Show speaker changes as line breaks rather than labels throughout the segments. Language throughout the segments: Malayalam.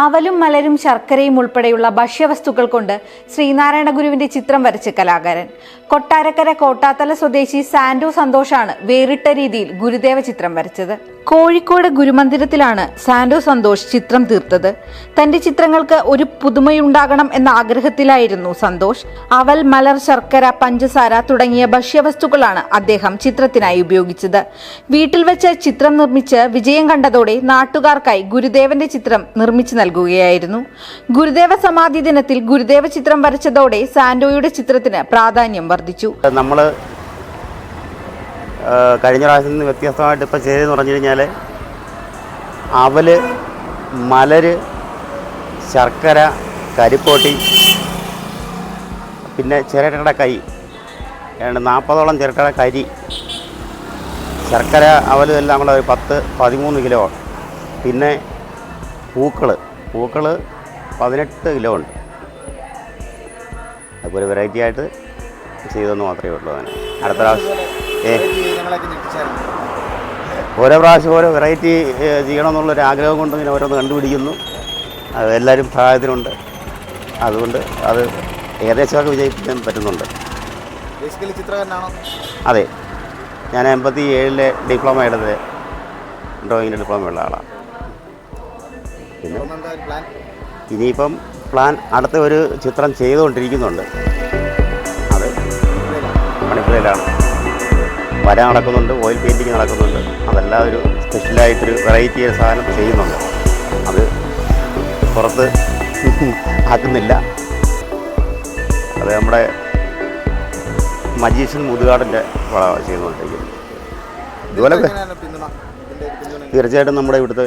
അവലും മലരും ശർക്കരയും ഉൾപ്പെടെയുള്ള ഭക്ഷ്യവസ്തുക്കൾ കൊണ്ട് ശ്രീനാരായണ ഗുരുവിന്റെ ചിത്രം വരച്ച് കലാകാരൻ. കൊട്ടാരക്കര കോട്ടാത്തല സ്വദേശി സാൻഡോ സന്തോഷാണ് വേറിട്ട രീതിയിൽ ഗുരുദേവ ചിത്രം വരച്ചത്. കോഴിക്കോട് ഗുരുമന്ദിരത്തിലാണ് സാൻഡോ സന്തോഷ് ചിത്രം തീർത്തത്. തന്റെ ചിത്രങ്ങൾക്ക് ഒരു പുതുമയുണ്ടാകണം എന്ന ആഗ്രഹത്തിലായിരുന്നു സന്തോഷ്. അവൽ, മലർ, ശർക്കര, പഞ്ചസാര തുടങ്ങിയ ഭക്ഷ്യവസ്തുക്കളാണ് അദ്ദേഹം ചിത്രത്തിനായി ഉപയോഗിച്ചത്. വീട്ടിൽ വെച്ച് ചിത്രം നിർമ്മിച്ച് വിജയം കണ്ടതോടെ നാട്ടുകാർക്കായി ഗുരുദേവന്റെ ചിത്രം നിർമ്മിച്ചു നൽകുകയായിരുന്നു. ഗുരുദേവ സമാധി ദിനത്തിൽ ഗുരുദേവ ചിത്രം വരച്ചതോടെ സാൻഡോയുടെ ചിത്രത്തിന് പ്രാധാന്യം വർദ്ധിച്ചു.
കഴിഞ്ഞ പ്രാവശ്യം നിന്ന് വ്യത്യസ്തമായിട്ട് ഇപ്പോൾ ചെയ്തെന്ന് പറഞ്ഞു കഴിഞ്ഞാൽ അവല്, മലര്, ശർക്കര, കരിപ്പോട്ടി, പിന്നെ ചിരട്ടയുടെ കൈ 40ഓളം ചിരട്ടയുടെ കരി, ശർക്കര, അവലും എല്ലാം കൂടെ ഒരു 10-13 കിലോ. പിന്നെ പൂക്കൾ 18 കിലോ ഉണ്ട്. അപ്പോൾ ഒരു വെറൈറ്റി ആയിട്ട് ചെയ്തെന്ന് മാത്രമേ ഉള്ളൂ. അതിന് അടുത്ത പ്രാവശ്യം ഓരോ പ്രാവശ്യം ഓരോ വെറൈറ്റി ചെയ്യണമെന്നുള്ളൊരു ആഗ്രഹം കൊണ്ട് ഇങ്ങനെ ഓരോന്ന് കണ്ടുപിടിക്കുന്നു. അത് എല്ലാവരും സഹായത്തിനുണ്ട്. അതുകൊണ്ട് അത് ഏകദേശമൊക്കെ വിജയിപ്പിക്കാൻ പറ്റുന്നുണ്ട്. അതെ, ഞാൻ 87-ലെ ഡിപ്ലോമ എടുത്തത് ഡ്രോയിങ്ങിൻ്റെ ഡിപ്ലോമ ഉള്ള ആളാണ്. പിന്നെ ഇനിയിപ്പം പ്ലാൻ അടുത്ത ഒരു ചിത്രം ചെയ്തുകൊണ്ടിരിക്കുന്നുണ്ട്. അത് മണിപ്പുരയിലാണ്. വര നടക്കുന്നുണ്ട്, ഓയിൽ പെയിൻറ്റിങ് നടക്കുന്നുണ്ട്. അതെല്ലാം ഒരു സ്പെഷ്യലായിട്ടൊരു വെറൈറ്റി സാധനം ചെയ്യുന്നുണ്ട്. അത് പുറത്ത് ആക്കുന്നില്ല. അത് നമ്മുടെ മജീഷ്യൻ മുതുകാടിൻ്റെ വളമാണ് ചെയ്തുകൊണ്ടിരിക്കുന്നത്. ഇതുപോലെ തീർച്ചയായിട്ടും നമ്മുടെ ഇവിടുത്തെ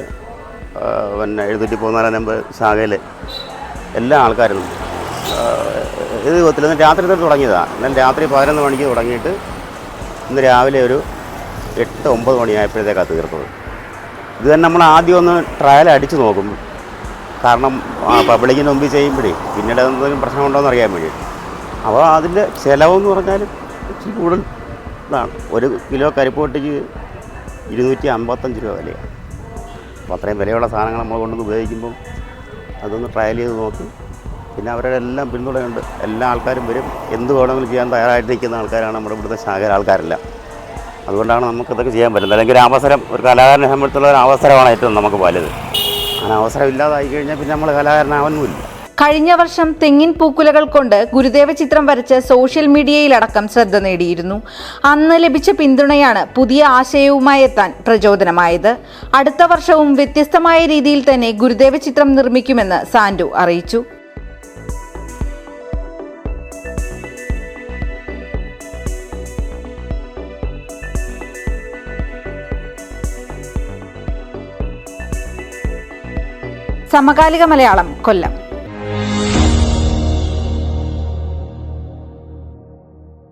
പിന്നെ 734 നമ്പർ ശാഖയിൽ എല്ലാ ആൾക്കാരും ഇത് ഇന്ന് രാത്രി തൊട്ട് തുടങ്ങിയതാണ്. ഇന്നലെ രാത്രി 11 മണിക്ക് തുടങ്ങിയിട്ട് ഇന്ന് രാവിലെ ഒരു 8-9 മണിയായപ്പോഴത്തേക്കാണ് തീർത്തത്. ഇത് തന്നെ നമ്മൾ ആദ്യം ഒന്ന് ട്രയൽ അടിച്ച് നോക്കും. കാരണം പബ്ലിക്കിന് മുമ്പിൽ ചെയ്യുമ്പോഴേ പിന്നീട് എന്തെങ്കിലും പ്രശ്നമുണ്ടോ എന്ന് അറിയാൻ വേണ്ടി. അപ്പോൾ അതിൻ്റെ ചിലവെന്ന് പറഞ്ഞാൽ ഇച്ചിരി കൂടുതൽ ഇതാണ്. 1 കിലോ കരിപ്പോട്ടിക്ക് 255 രൂപ വിലയാണ്. അപ്പോൾ അത്രയും വിലയുള്ള സാധനങ്ങൾ നമ്മൾ കൊണ്ടുവന്ന് ഉപയോഗിക്കുമ്പം അതൊന്ന് ട്രയൽ ചെയ്ത് നോക്കി. പിന്നെ അവരുടെ എല്ലാം പിന്തുണയുണ്ട്. എല്ലാ ആൾക്കാരും വരും. എന്ത് വേണമെങ്കിലും ചെയ്യാൻ തയ്യാറായിട്ട് നിൽക്കുന്ന ആൾക്കാരാണ് നമ്മുടെ ഇവിടുത്തെ ശാഖ ആൾക്കാരല്ല. അതുകൊണ്ടാണ് നമുക്കിതൊക്കെ ചെയ്യാൻ പറ്റുന്നത്. അല്ലെങ്കിൽ ഒരു അവസരം, ഒരു കലാകാരനെ സംബന്ധിച്ചുള്ള ഒരു അവസരമാണ് ഏറ്റവും നമുക്ക് വലുത്. അങ്ങനെ അവസരം ഇല്ലാതായി കഴിഞ്ഞാൽ പിന്നെ നമ്മൾ കലാകാരനാവുന്നുമില്ല.
കഴിഞ്ഞ വർഷം തെങ്ങിൻ പൂക്കുലകൾ കൊണ്ട് ഗുരുദേവ ചിത്രം വരച്ച് സോഷ്യൽ മീഡിയയിലടക്കം ശ്രദ്ധ നേടിയിരുന്നു. അന്ന് ലഭിച്ച പിന്തുണയാണ് പുതിയ ആശയവുമായി എത്താൻ പ്രചോദനമായത്. അടുത്ത വർഷവും വ്യത്യസ്തമായ രീതിയിൽ തന്നെ ഗുരുദേവ ചിത്രം നിർമ്മിക്കുമെന്ന് സാൻഡോ അറിയിച്ചു. സമകാലിക മലയാളം, കൊല്ലം.